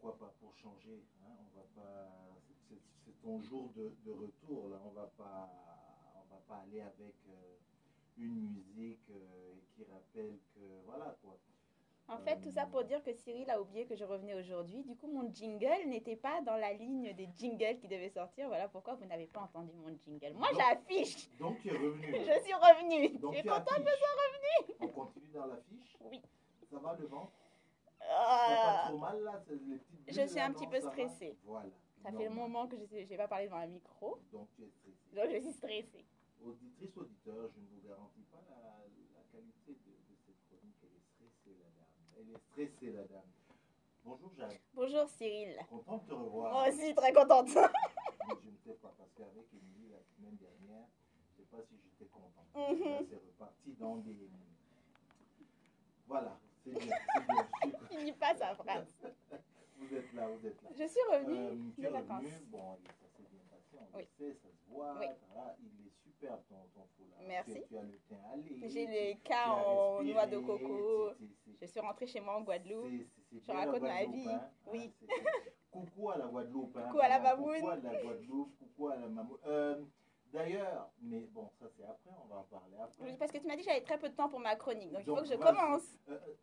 pourquoi pas, pour changer. Hein, on va pas, c'est ton jour de retour, là. On va pas aller avec une musique qui rappelle que, voilà, quoi. En fait, tout ça pour dire que Cyril a oublié que je revenais aujourd'hui. Du coup, mon jingle n'était pas dans la ligne des jingles qui devaient sortir. Voilà pourquoi vous n'avez pas entendu mon jingle. Moi, donc, j'affiche. donc tu es revenu. Je suis revenue. Je Donc suis tu contente de affiches. sois revenue. On continue dans l'affiche. Oui. Ça va le ventre? T'as pas Euh, trop mal là? Les petites je bulles suis là, un petit non, peu ça va? stressée. Voilà. Ça fait un Normal. moment que je n'ai pas parlé devant un micro. Donc tu es stressé. Donc, je suis stressée. Auditrice, auditeur, je ne vous garantis pas la qualité de cette chronique. Elle est stressée, la dame. Elle est stressée, la dame. Bonjour, Jacques. Bonjour, Cyril. Content de te revoir. Moi aussi, très contente. Mais je ne sais pas, parce qu'avec Émilie, la semaine dernière, je ne sais pas si j'étais content. Là, c'est reparti dans des... Voilà, c'est bien, c'est bien. Finis pas sa phrase. Vous êtes là, vous êtes là. Je suis revenue Tu de es vacances. revenu, bon, ça s'est bien passé, on Oui. le sait, ça se voit. Oui. Voilà, il est super ton foulard. Merci. Tu as le teint allé. J'ai les tu cas as en respiré, noix de coco. c'est- Je suis rentrée chez moi en Guadeloupe. c'est Je bien raconte la ma Guadeloupe, vie. hein. Oui. Coucou à la Guadeloupe. Hein, Coucou à la vraiment, Mamoune. coucou à la Guadeloupe, coucou à la Mamoune. D'ailleurs, mais bon, ça c'est après, on va en parler après. Oui, parce que tu m'as dit que j'avais très peu de temps pour ma chronique. Donc, il faut que je voilà, commence.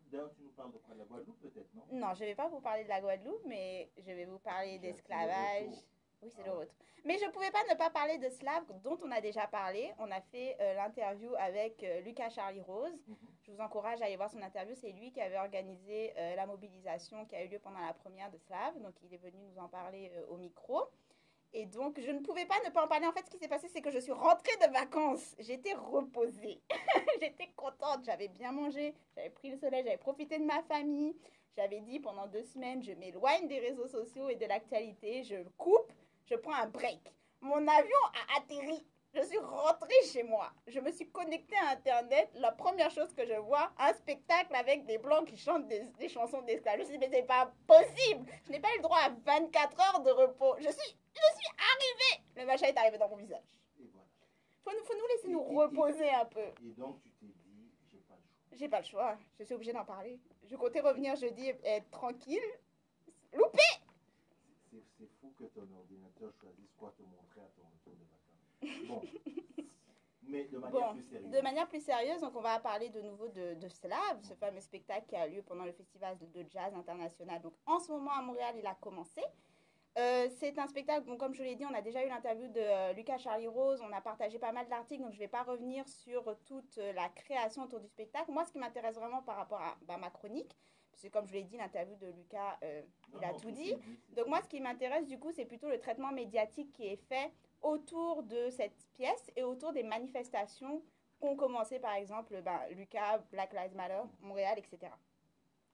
D'ailleurs, tu nous parles de quoi? De la Guadeloupe peut-être, non? Non, je ne vais pas vous parler de la Guadeloupe, mais je vais vous parler C'est d'esclavage. le retour. Oui, c'est Ah le ouais. retour. Mais je ne pouvais pas ne pas parler de Slav, dont on a déjà parlé. On a fait l'interview avec Lucas Charlie Rose. Mhm. Je vous encourage à aller voir son interview. C'est lui qui avait organisé la mobilisation qui a eu lieu pendant la première de Slav. Donc, il est venu nous en parler au micro. Et donc, je ne pouvais pas ne pas en parler. En fait, ce qui s'est passé, c'est que je suis rentrée de vacances. J'étais reposée. J'étais contente. J'avais bien mangé. J'avais pris le soleil. J'avais profité de ma famille. J'avais dit pendant 2 semaines, je m'éloigne des réseaux sociaux et de l'actualité. Je coupe. Je prends un break. Mon avion a atterri. Je suis rentrée chez moi. Je me suis connectée à Internet. La première chose que je vois, un spectacle avec des blancs qui chantent des chansons d'esclaves. Je me suis dit, mais c'est pas possible. Je n'ai pas eu le droit à 24 heures de repos. Je suis arrivée. Le machin est arrivé dans mon visage. Et voilà. Faut nous laisser nous reposer un peu. Et donc, tu t'es dit, j'ai pas le choix. J'ai pas le choix. Je suis obligée d'en parler. Je comptais revenir jeudi et être tranquille. Loupé. C'est fou que ton ordinateur choisisse quoi te montrer à ton retour de vacances. Bon, mais de manière plus sérieuse. De manière plus sérieuse, donc on va parler de nouveau de Slav, ce fameux spectacle qui a lieu pendant le festival de jazz international. Donc en ce moment à Montréal, il a commencé. C'est un spectacle, donc comme je l'ai dit, on a déjà eu l'interview de Lucas Charlie Rose, on a partagé pas mal d'articles, donc je ne vais pas revenir sur toute la création autour du spectacle. Moi, ce qui m'intéresse vraiment par rapport à ma chronique, parce que comme je l'ai dit, l'interview de Lucas, il a tout dit. Donc moi, ce qui m'intéresse du coup, c'est plutôt le traitement médiatique qui est fait autour de cette pièce et autour des manifestations qu'ont commencé par exemple Lucas, Black Lives Matter, Montréal, etc.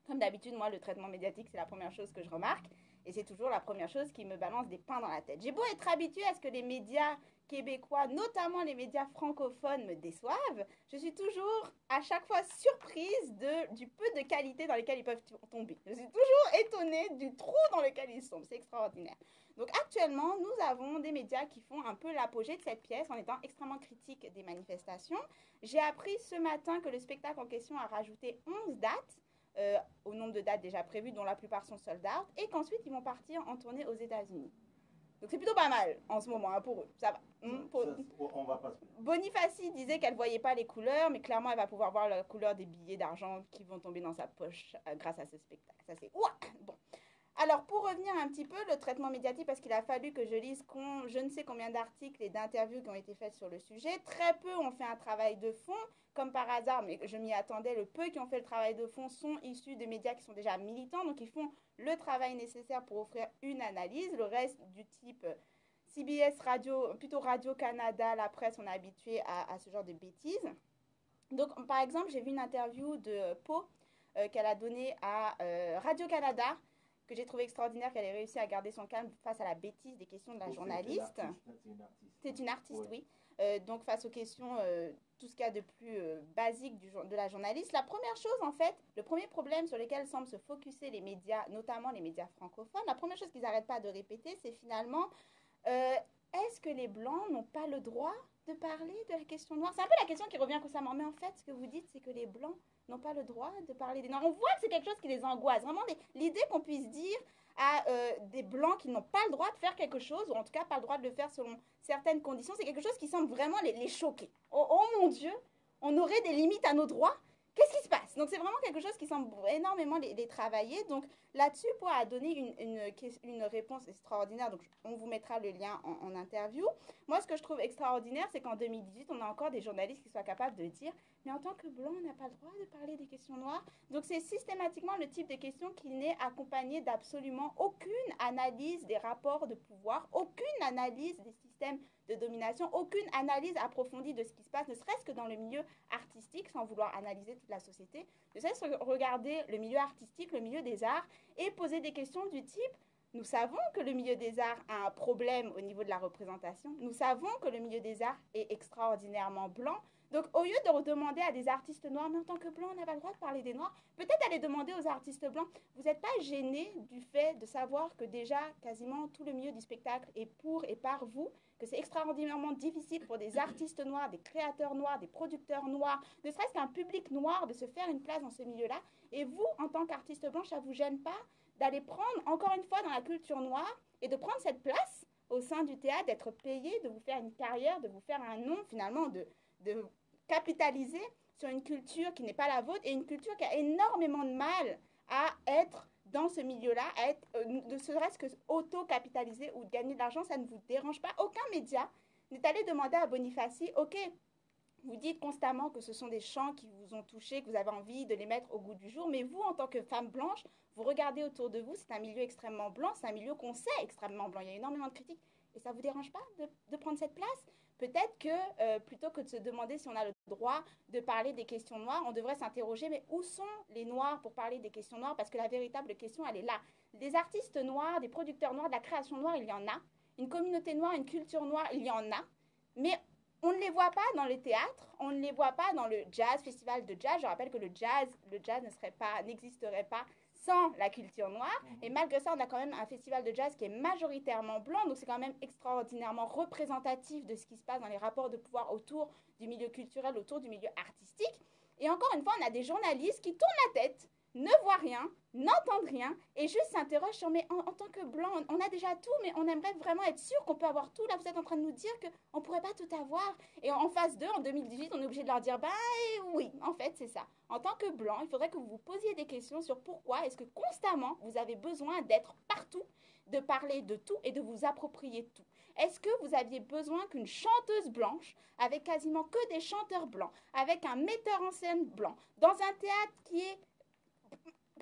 Comme d'habitude, moi, le traitement médiatique, c'est la première chose que je remarque. Et c'est toujours la première chose qui me balance des pains dans la tête. J'ai beau être habituée à ce que les médias québécois, notamment les médias francophones, me déçoivent, je suis toujours à chaque fois surprise du peu de qualité dans lesquelles ils peuvent tomber. Je suis toujours étonnée du trou dans lequel ils tombent. C'est extraordinaire. Donc actuellement, nous avons des médias qui font un peu l'apogée de cette pièce en étant extrêmement critiques des manifestations. J'ai appris ce matin que le spectacle en question a rajouté 11 dates. Au nombre de dates déjà prévues, dont la plupart sont sold out, et qu'ensuite ils vont partir en tournée aux États-Unis. Donc c'est plutôt pas mal en ce moment pour eux. Ça va. On va pas se plaindre. Bonifacie disait qu'elle ne voyait pas les couleurs, mais clairement elle va pouvoir voir la couleur des billets d'argent qui vont tomber dans sa poche grâce à ce spectacle. Ça c'est ouah bon. Alors, pour revenir un petit peu, le traitement médiatique, parce qu'il a fallu que je lise je ne sais combien d'articles et d'interviews qui ont été faits sur le sujet. Très peu ont fait un travail de fond, comme par hasard, mais je m'y attendais. Le peu qui ont fait le travail de fond sont issus de médias qui sont déjà militants, donc ils font le travail nécessaire pour offrir une analyse. Le reste du type CBS Radio, plutôt Radio-Canada, la presse, on est habitué à ce genre de bêtises. Donc, par exemple, j'ai vu une interview de Pau qu'elle a donnée à Radio-Canada, que j'ai trouvé extraordinaire qu'elle ait réussi à garder son calme face à la bêtise des questions de la journaliste. C'est une artiste, oui. Donc face aux questions, tout ce qu'il y a de plus basique de la journaliste. La première chose, en fait, le premier problème sur lequel semblent se focuser les médias, notamment les médias francophones, la première chose qu'ils n'arrêtent pas de répéter, c'est finalement, est-ce que les Blancs n'ont pas le droit de parler de la question noire? C'est un peu la question qui revient constamment. Mais en fait, ce que vous dites, c'est que les Blancs n'ont pas le droit de parler des Noirs. On voit que c'est quelque chose qui les angoisse. Vraiment, l'idée qu'on puisse dire à des Blancs qui n'ont pas le droit de faire quelque chose, ou en tout cas pas le droit de le faire selon certaines conditions, c'est quelque chose qui semble vraiment les choquer. Oh mon Dieu, on aurait des limites à nos droits. Qu'est-ce qui se passe? Donc c'est vraiment quelque chose qui semble énormément les travailler. Donc là-dessus, pour donner une réponse extraordinaire, donc on vous mettra le lien en interview. Moi, ce que je trouve extraordinaire, c'est qu'en 2018, on a encore des journalistes qui soient capables de dire, mais en tant que blanc, on n'a pas le droit de parler des questions noires. Donc c'est systématiquement le type de question qui n'est accompagné d'absolument aucune analyse des rapports de pouvoir, aucune analyse des systèmes de domination, aucune analyse approfondie de ce qui se passe, ne serait-ce que dans le milieu artistique, sans vouloir analyser toute la société, ne serait-ce que regarder le milieu artistique, le milieu des arts, et poser des questions du type, nous savons que le milieu des arts a un problème au niveau de la représentation, nous savons que le milieu des arts est extraordinairement blanc, donc au lieu de demander à des artistes noirs, mais en tant que blanc, on n'a pas le droit de parler des noirs, peut-être aller demander aux artistes blancs, vous n'êtes pas gênés du fait de savoir que déjà quasiment tout le milieu du spectacle est pour et par vous, que c'est extraordinairement difficile pour des artistes noirs, des créateurs noirs, des producteurs noirs, ne serait-ce qu'un public noir de se faire une place dans ce milieu-là. Et vous, en tant qu'artiste blanche, ça ne vous gêne pas d'aller prendre, encore une fois, dans la culture noire et de prendre cette place au sein du théâtre, d'être payé, de vous faire une carrière, de vous faire un nom, finalement, de capitaliser sur une culture qui n'est pas la vôtre et une culture qui a énormément de mal à être dans ce milieu-là, à être, ne serait-ce que auto-capitaliser ou de gagner de l'argent, ça ne vous dérange pas. Aucun média n'est allé demander à Bonifaci, ok, vous dites constamment que ce sont des chants qui vous ont touché, que vous avez envie de les mettre au goût du jour, mais vous, en tant que femme blanche, vous regardez autour de vous, c'est un milieu extrêmement blanc, c'est un milieu qu'on sait extrêmement blanc, il y a énormément de critiques, et ça ne vous dérange pas de prendre cette place? Peut-être que plutôt que de se demander si on a le droit de parler des questions noires, on devrait s'interroger, mais où sont les noirs pour parler des questions noires? Parce que la véritable question, elle est là. Des artistes noirs, des producteurs noirs, de la création noire, il y en a. Une communauté noire, une culture noire, il y en a. Mais on ne les voit pas dans le théâtre, on ne les voit pas dans le jazz, festival de jazz. Je rappelle que le jazz n'existerait pas sans la culture noire. Et malgré ça, on a quand même un festival de jazz qui est majoritairement blanc. Donc, c'est quand même extraordinairement représentatif de ce qui se passe dans les rapports de pouvoir autour du milieu culturel, autour du milieu artistique. Et encore une fois, on a des journalistes qui tournent la tête, ne voient rien, n'entendent rien et juste s'interrogent sur mais en tant que blanc, on a déjà tout, mais on aimerait vraiment être sûr qu'on peut avoir tout. Là, vous êtes en train de nous dire qu'on ne pourrait pas tout avoir. Et en phase 2, en 2018, on est obligé de leur dire oui, en fait, c'est ça. En tant que blanc, il faudrait que vous vous posiez des questions sur pourquoi est-ce que constamment, vous avez besoin d'être partout, de parler de tout et de vous approprier tout. Est-ce que vous aviez besoin qu'une chanteuse blanche, avec quasiment que des chanteurs blancs, avec un metteur en scène blanc, dans un théâtre qui est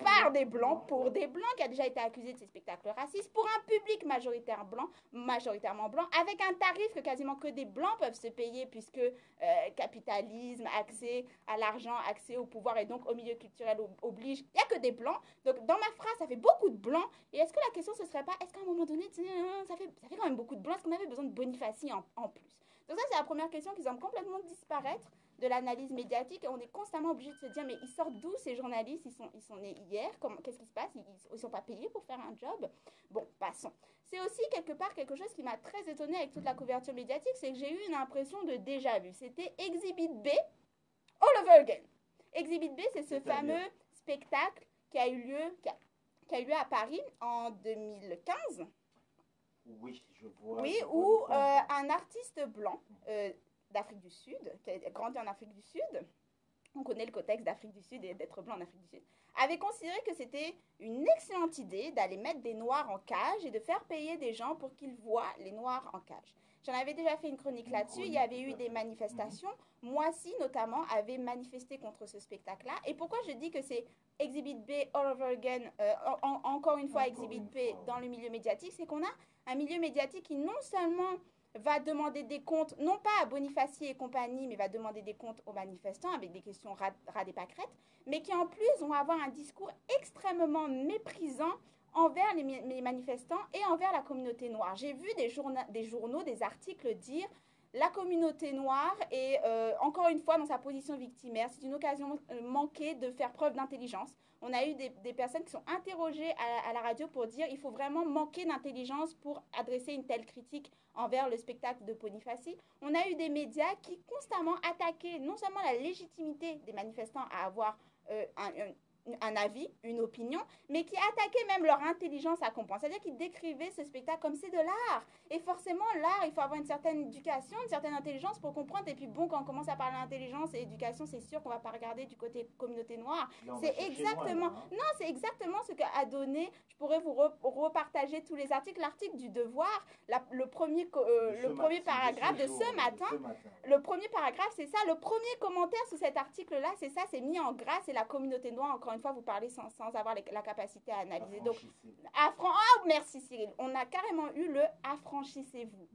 par des blancs, pour des blancs, qui a déjà été accusé de ces spectacles racistes, pour un public majoritairement blanc, avec un tarif que quasiment que des blancs peuvent se payer, puisque capitalisme, accès à l'argent, accès au pouvoir et donc au milieu culturel oblige, il n'y a que des blancs. Donc dans ma phrase, ça fait beaucoup de blancs. Et est-ce que la question, ce serait pas, est-ce qu'à un moment donné, ça fait quand même beaucoup de blancs, est-ce qu'on avait besoin de Bonifaci en plus? Donc ça, c'est la première question qui semble complètement disparaître de l'analyse médiatique et on est constamment obligé de se dire mais ils sortent d'où ces journalistes, ils sont nés hier, qu'est-ce qui se passe, ils sont pas payés pour faire un job. Bon, passons. C'est aussi quelque part quelque chose qui m'a très étonnée avec toute la couverture médiatique, c'est que j'ai eu une impression de déjà-vu. C'était Exhibit B all over again. Exhibit B, c'est ce fameux spectacle qui a eu lieu à Paris en 2015. Oui, je vois. Oui, où un artiste blanc d'Afrique du Sud, qui a grandi en Afrique du Sud, on connaît le contexte d'Afrique du Sud et d'être blanc en Afrique du Sud, avait considéré que c'était une excellente idée d'aller mettre des Noirs en cage et de faire payer des gens pour qu'ils voient les Noirs en cage. J'en avais déjà fait une chronique là-dessus, il y avait eu des manifestations. Moissy, notamment, avait manifesté contre ce spectacle-là. Et pourquoi je dis que c'est Exhibit B all over again, encore une fois Exhibit B dans le milieu médiatique, c'est qu'on a un milieu médiatique qui non seulement va demander des comptes, non pas à Bonifaci et compagnie, mais va demander des comptes aux manifestants avec des questions rades et pâquerettes, mais qui en plus vont avoir un discours extrêmement méprisant envers les manifestants et envers la communauté noire. J'ai vu des journaux, des articles dire la communauté noire est encore une fois dans sa position victimaire. C'est une occasion manquée de faire preuve d'intelligence. On a eu des personnes qui sont interrogées à la radio pour dire qu'il faut vraiment manquer d'intelligence pour adresser une telle critique envers le spectacle de Bonifaci. On a eu des médias qui constamment attaquaient non seulement la légitimité des manifestants à avoir un avis, une opinion, mais qui attaquaient même leur intelligence à comprendre. C'est-à-dire qu'ils décrivaient ce spectacle comme c'est de l'art. Et forcément, l'art, il faut avoir une certaine éducation, une certaine intelligence pour comprendre. Et puis bon, quand on commence à parler d'intelligence et d'éducation, c'est sûr qu'on va pas regarder du côté communauté noire. C'est exactement, non, c'est exactement ce qu'a donné. Je pourrais vous repartager tous les articles. L'article du Devoir, le premier paragraphe de ce matin. Le premier paragraphe, c'est ça. Le premier commentaire sur cet article-là, c'est ça. C'est mis en gras. C'est la communauté noire. Encore une fois, vous parlez sans avoir la capacité à analyser. Donc, merci Cyril. On a carrément eu le affranchissez-vous.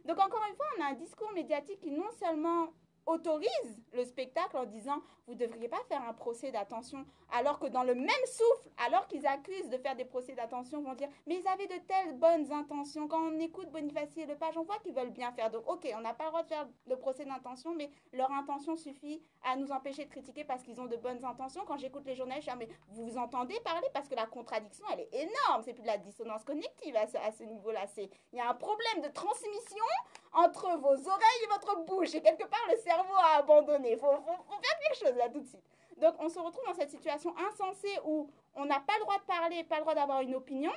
Donc, encore une fois, on a un discours médiatique qui non seulement autorise le spectacle en disant vous ne devriez pas faire un procès d'attention, alors que dans le même souffle, alors qu'ils accusent de faire des procès d'attention, vont dire mais ils avaient de telles bonnes intentions. Quand on écoute Boniface et Lepage, on voit qu'ils veulent bien faire. Donc ok, on n'a pas le droit de faire le procès d'intention, mais leur intention suffit à nous empêcher de critiquer parce qu'ils ont de bonnes intentions. Quand j'écoute les journalistes, je dis mais vous vous entendez parler, parce que la contradiction elle est énorme. C'est plus de la dissonance cognitive à ce niveau-là. Il y a un problème de transmission entre vos oreilles et votre bouche. Et quelque part, le cerveau a abandonné. Il faut faire quelque chose là tout de suite. Donc, on se retrouve dans cette situation insensée où on n'a pas le droit de parler, pas le droit d'avoir une opinion.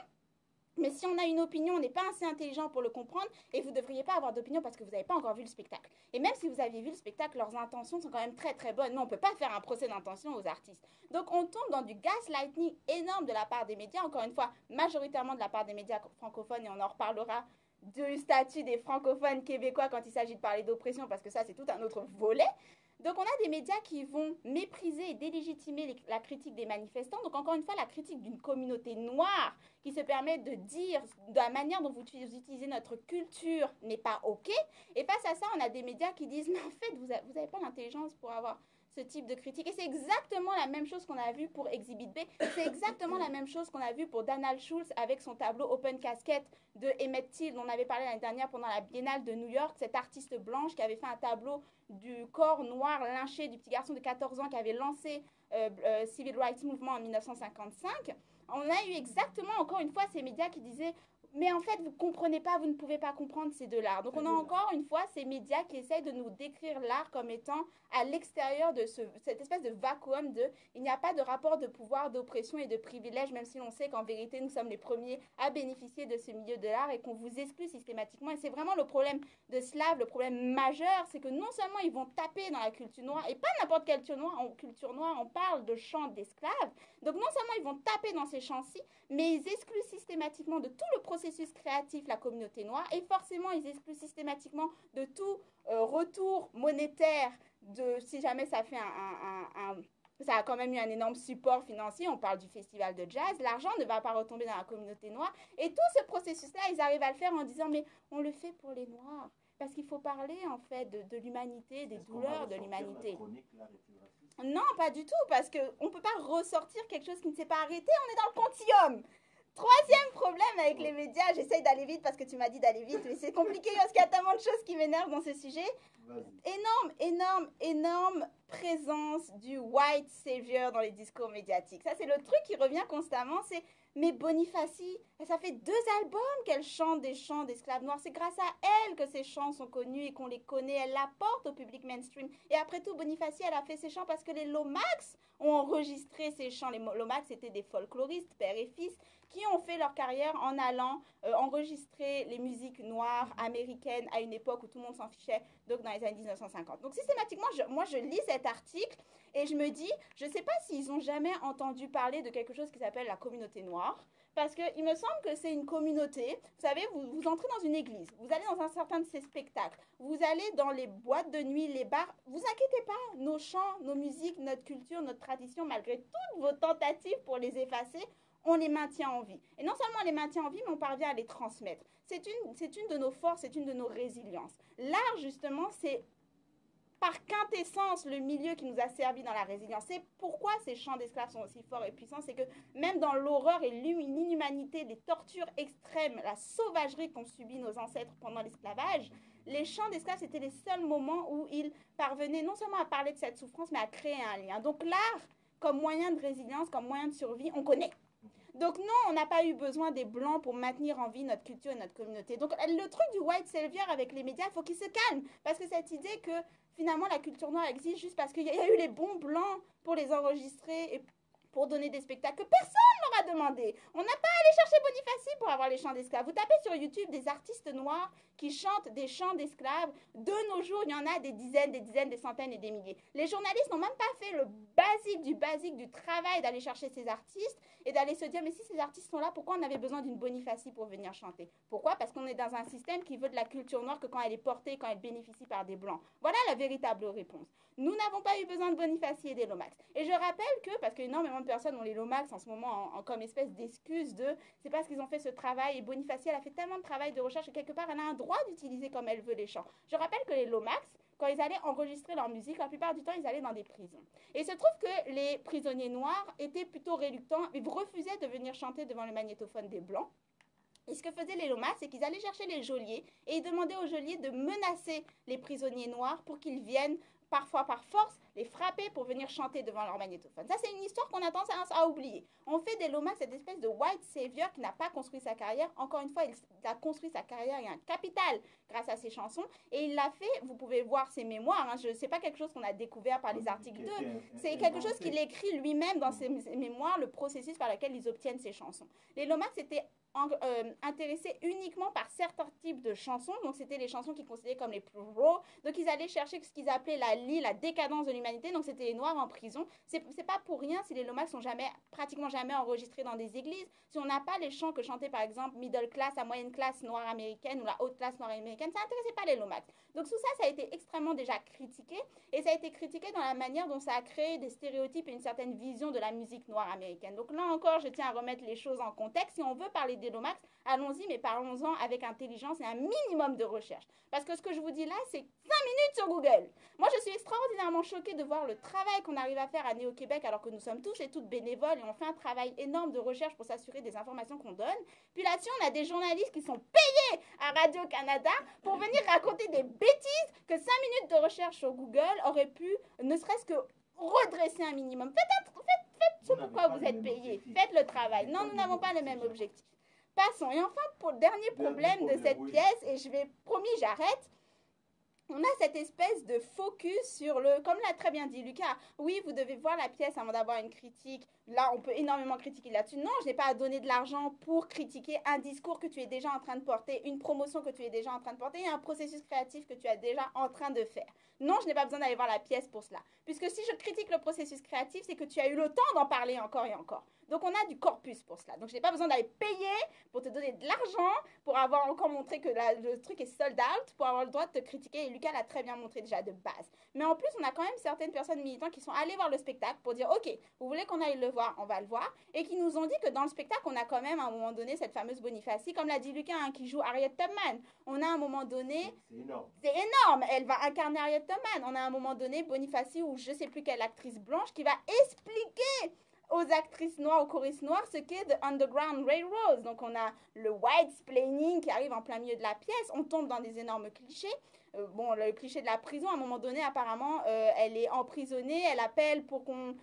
Mais si on a une opinion, on n'est pas assez intelligent pour le comprendre et vous ne devriez pas avoir d'opinion parce que vous n'avez pas encore vu le spectacle. Et même si vous avez vu le spectacle, leurs intentions sont quand même très très bonnes. Non, on ne peut pas faire un procès d'intention aux artistes. Donc on tombe dans du gaslighting énorme de la part des médias, encore une fois, majoritairement de la part des médias francophones, et on en reparlera du statut des francophones québécois quand il s'agit de parler d'oppression, parce que ça c'est tout un autre volet. Donc on a des médias qui vont mépriser et délégitimer la critique des manifestants. Donc encore une fois, la critique d'une communauté noire qui se permet de dire de la manière dont vous utilisez notre culture n'est pas OK. Et face à ça, on a des médias qui disent mais en fait, vous n'avez pas l'intelligence pour avoir ce type de critique. Et c'est exactement la même chose qu'on a vu pour Exhibit B. C'est exactement la même chose qu'on a vu pour Donald Schultz avec son tableau Open Casket de Emmett Till, dont on avait parlé l'année dernière pendant la Biennale de New York, cette artiste blanche qui avait fait un tableau du corps noir lynché du petit garçon de 14 ans qui avait lancé Civil Rights Movement en 1955. On a eu exactement, encore une fois, ces médias qui disaient mais en fait, vous ne comprenez pas, vous ne pouvez pas comprendre, c'est de l'art. Donc on a encore une fois ces médias qui essayent de nous décrire l'art comme étant à l'extérieur de cette espèce de vacuum de il n'y a pas de rapport de pouvoir, d'oppression et de privilège, même si l'on sait qu'en vérité, nous sommes les premiers à bénéficier de ce milieu de l'art et qu'on vous exclut systématiquement. Et c'est vraiment le problème de Slav, le problème majeur, c'est que non seulement ils vont taper dans la culture noire, et pas n'importe quelle culture noire, on parle de chants d'esclaves, donc non seulement ils vont taper dans ces chants-ci, mais ils excluent systématiquement de tout le processus créatif la communauté noire et forcément ils excluent systématiquement de tout retour monétaire si jamais ça fait ça a quand même eu un énorme support financier, on parle du festival de jazz, l'argent ne va pas retomber dans la communauté noire et tout ce processus-là, ils arrivent à le faire en disant mais on le fait pour les noirs. Parce qu'il faut parler en fait de l'humanité, des douleurs de l'humanité. Non, pas du tout, parce qu'on ne peut pas ressortir quelque chose qui ne s'est pas arrêté, on est dans le quantium. Troisième problème avec les médias, j'essaye d'aller vite parce que tu m'as dit d'aller vite, mais c'est compliqué parce qu'il y a tellement de choses qui m'énervent dans ce sujet. Énorme présence du white savior dans les discours médiatiques. Ça, c'est le truc qui revient constamment, c'est mais Bonifacie, ça fait 2 albums qu'elle chante des chants d'esclaves noirs. C'est grâce à elle que ces chants sont connus et qu'on les connaît. Elle l'apporte au public mainstream. Et après tout, Bonifacie, elle a fait ces chants parce que les Lomax ont enregistré ces chants. Les Lomax étaient des folkloristes, père et fils, qui ont fait leur carrière en allant enregistrer les musiques noires américaines à une époque où tout le monde s'en fichait, donc dans les années 1950. Donc systématiquement, moi je lis cet article et je me dis, je ne sais pas s'ils ont jamais entendu parler de quelque chose qui s'appelle la communauté noire, parce qu'il me semble que c'est une communauté, vous savez, vous entrez dans une église, vous allez dans un certain de ces spectacles, vous allez dans les boîtes de nuit, les bars, vous inquiétez pas, nos chants, nos musiques, notre culture, notre tradition, malgré toutes vos tentatives pour les effacer, on les maintient en vie. Et non seulement on les maintient en vie, mais on parvient à les transmettre. C'est une de nos forces, c'est une de nos résiliences. L'art, justement, c'est par quintessence le milieu qui nous a servi dans la résilience. C'est pourquoi ces chants d'esclaves sont aussi forts et puissants, c'est que même dans l'horreur et l'inhumanité, les tortures extrêmes, la sauvagerie qu'ont subi nos ancêtres pendant l'esclavage, les chants d'esclaves, c'était les seuls moments où ils parvenaient non seulement à parler de cette souffrance, mais à créer un lien. Donc l'art, comme moyen de résilience, comme moyen de survie, on connaît. Donc non, on n'a pas eu besoin des Blancs pour maintenir en vie notre culture et notre communauté. Donc le truc du white savior avec les médias, il faut qu'ils se calment. Parce que cette idée que finalement la culture noire existe juste parce qu'il y a eu les bons Blancs pour les enregistrer et pour donner des spectacles que personne leur a demandé. On n'a pas allé chercher Bonifacie pour avoir les chants d'esclaves. Vous tapez sur YouTube des artistes noirs qui chantent des chants d'esclaves. De nos jours, il y en a des dizaines, des centaines et des milliers. Les journalistes n'ont même pas fait le basique du travail d'aller chercher ces artistes et d'aller se dire, mais si ces artistes sont là, pourquoi on avait besoin d'une Bonifacie pour venir chanter? Pourquoi? Parce qu'on est dans un système qui veut de la culture noire que quand elle est portée, quand elle bénéficie par des Blancs. Voilà la véritable réponse. Nous n'avons pas eu besoin de Bonifacie et des Lomax. Et je rappelle que, parce qu'énormément de personnes ont les Lomax en ce moment comme espèce d'excuse de c'est parce qu'ils ont fait ce travail et Bonifacie, elle a fait tellement de travail de recherche que quelque part, elle a un droit d'utiliser comme elle veut les chants. Je rappelle que les Lomax, quand ils allaient enregistrer leur musique, la plupart du temps, ils allaient dans des prisons. Et il se trouve que les prisonniers noirs étaient plutôt réluctants et refusaient de venir chanter devant le magnétophone des Blancs. Et ce que faisaient les Lomas, c'est qu'ils allaient chercher les geôliers et ils demandaient aux geôliers de menacer les prisonniers noirs pour qu'ils viennent parfois par force, les frapper pour venir chanter devant leur magnétophone. Ça, c'est une histoire qu'on a tendance à oublier. On fait des Lomas cette espèce de white savior qui n'a pas construit sa carrière. Encore une fois, il a construit sa carrière et un capital grâce à ses chansons. Et il l'a fait, vous pouvez voir ses mémoires. Hein, c'est pas quelque chose qu'on a découvert par les articles 2. C'est quelque chose qu'il écrit lui-même dans ses mémoires, le processus par lequel ils obtiennent ses chansons. Les Lomas étaient intéressés uniquement par certains types de chansons. Donc, c'était les chansons qu'ils considéraient comme les plus raw. Donc, ils allaient chercher ce qu'ils appelaient la décadence de l'humanité. Donc, c'était les Noirs en prison. C'est pas pour rien si les Lomax sont pratiquement jamais enregistrés dans des églises. Si on n'a pas les chants que chantait, par exemple, middle class, la moyenne classe noire américaine ou la haute classe noire américaine, ça n'intéressait pas les Lomax. Donc, tout ça, ça a été extrêmement déjà critiqué. Et ça a été critiqué dans la manière dont ça a créé des stéréotypes et une certaine vision de la musique noire américaine. Donc, là encore, je tiens à remettre les choses en contexte. Si on veut parler des Lomax, allons-y, mais parlons-en avec intelligence et un minimum de recherche. Parce que ce que je vous dis là, c'est 5 minutes sur Google. Moi, je suis extraordinairement choquée de voir le travail qu'on arrive à faire à Néo-Québec alors que nous sommes tous et toutes bénévoles et on fait un travail énorme de recherche pour s'assurer des informations qu'on donne. Puis là-dessus, on a des journalistes qui sont payés à Radio-Canada pour venir raconter des bêtises que 5 minutes de recherche sur Google auraient pu, ne serait-ce que redresser un minimum. Faites ce pourquoi vous êtes payés. Faites le travail. Non, nous n'avons pas le même objectif. Passons. Et enfin, pour le dernier problème de cette pièce, et promis, j'arrête. On a cette espèce de focus sur comme l'a très bien dit Lucas, oui, vous devez voir la pièce avant d'avoir une critique. Là, on peut énormément critiquer là-dessus. Non, je n'ai pas à donner de l'argent pour critiquer un discours que tu es déjà en train de porter, une promotion que tu es déjà en train de porter et un processus créatif que tu es déjà en train de faire. Non, je n'ai pas besoin d'aller voir la pièce pour cela. Puisque si je critique le processus créatif, c'est que tu as eu le temps d'en parler encore et encore. Donc, on a du corpus pour cela. Donc, je n'ai pas besoin d'aller payer pour te donner de l'argent, pour avoir encore montré que le truc est sold out, pour avoir le droit de te critiquer. Et Lucas l'a très bien montré déjà de base. Mais en plus, on a quand même certaines personnes militantes qui sont allées voir le spectacle pour dire, OK, vous voulez qu'on aille le voir, on va le voir. Et qui nous ont dit que dans le spectacle, on a quand même à un moment donné cette fameuse Bonifacie, comme l'a dit Lucas, hein, qui joue Harriet Tubman. On a à un moment donné... C'est énorme. C'est énorme. Elle va incarner Harriet Tubman. On a à un moment donné Bonifacie ou je ne sais plus quelle actrice blanche qui va expliquer aux actrices noires, aux choristes noirs, ce qu'est The Underground Railroad. Donc, on a le white-splaining qui arrive en plein milieu de la pièce. On tombe dans des énormes clichés. Le cliché de la prison, à un moment donné, apparemment, elle est emprisonnée. Elle appelle pour qu'on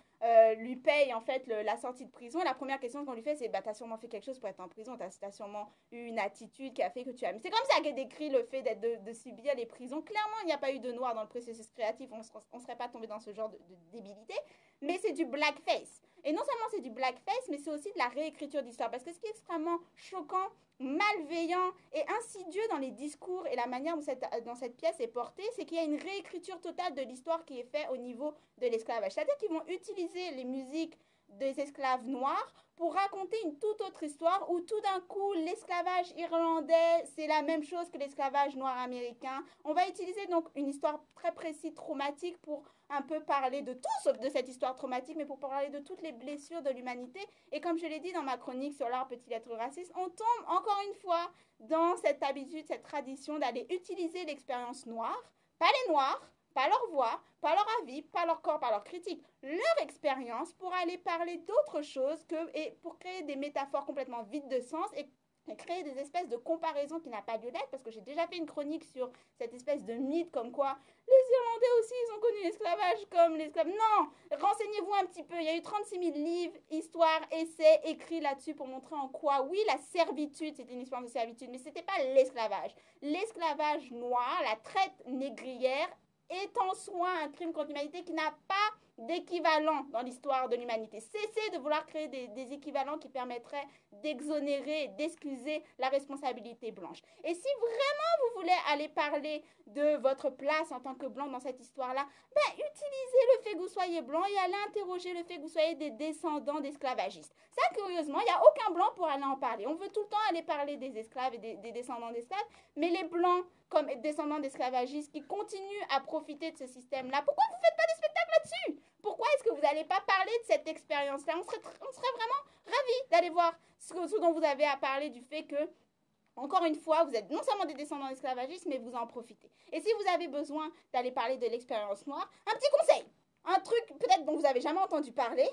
lui paye, en fait, la sortie de prison. Et la première question qu'on lui fait, c'est, t'as sûrement fait quelque chose pour être en prison. T'as sûrement eu une attitude qui a fait que tu as... C'est comme ça qu'elle décrit le fait de subir les prisons. Clairement, il n'y a pas eu de noir dans le processus créatif. On ne serait pas tombé dans ce genre de débilité. Mais c'est du blackface. Et non seulement c'est du blackface, mais c'est aussi de la réécriture d'histoire. Parce que ce qui est extrêmement choquant, malveillant et insidieux dans les discours et la manière dont cette pièce est portée, c'est qu'il y a une réécriture totale de l'histoire qui est faite au niveau de l'esclavage. C'est-à-dire qu'ils vont utiliser les musiques des esclaves noirs pour raconter une toute autre histoire où tout d'un coup l'esclavage irlandais c'est la même chose que l'esclavage noir américain. On va utiliser donc une histoire très précise, traumatique pour un peu parler de tout sauf de cette histoire traumatique, mais pour parler de toutes les blessures de l'humanité. Et comme je l'ai dit dans ma chronique sur l'art petit lettre raciste, on tombe encore une fois dans cette habitude, cette tradition d'aller utiliser l'expérience noire, pas les noirs, pas leur voix, pas leur avis, pas leur corps, pas leur critique, leur expérience pour aller parler d'autre chose et pour créer des métaphores complètement vides de sens et et créer des espèces de comparaisons qui n'a pas lieu d'être, parce que j'ai déjà fait une chronique sur cette espèce de mythe comme quoi les Irlandais aussi, ils ont connu l'esclavage comme l'esclavage. Non, renseignez-vous un petit peu. Il y a eu 36 000 livres, histoires, essais écrits là-dessus pour montrer en quoi, oui, la servitude, c'était une histoire de servitude, mais ce n'était pas l'esclavage. L'esclavage noir, la traite négrière, est en soi un crime contre l'humanité qui n'a pas d'équivalent dans l'histoire de l'humanité. Cessez de vouloir créer des équivalents qui permettraient d'exonérer, d'excuser la responsabilité blanche. Et si vraiment vous voulez aller parler de votre place en tant que blanc dans cette histoire-là, utilisez le fait que vous soyez blanc et allez interroger le fait que vous soyez des descendants d'esclavagistes. Ça, curieusement, il n'y a aucun blanc pour aller en parler. On veut tout le temps aller parler des esclaves et des descendants d'esclaves, mais les blancs, comme descendants d'esclavagistes, qui continuent à profiter de ce système-là, pourquoi vous ne faites pas des spectacles là-dessus? Pourquoi est-ce que vous n'allez pas parler de cette expérience-là? On serait vraiment ravis d'aller voir ce dont vous avez à parler, du fait que, encore une fois, vous êtes non seulement des descendants d'esclavagistes, mais vous en profitez. Et si vous avez besoin d'aller parler de l'expérience noire, un petit conseil, un truc peut-être dont vous n'avez jamais entendu parler,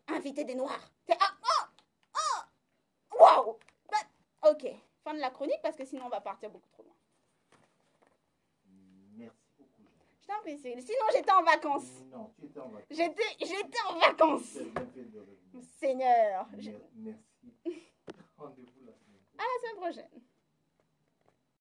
invitez des noirs. Waouh! Ok, fin de la chronique, parce que sinon on va partir beaucoup trop loin. Merci beaucoup. Je t'en prie, sinon j'étais en vacances. Non, tu étais en vacances. J'étais en vacances. Tu as bien fait de revenir. Seigneur. Merci. Rendez-vous la semaine prochaine. À la semaine prochaine.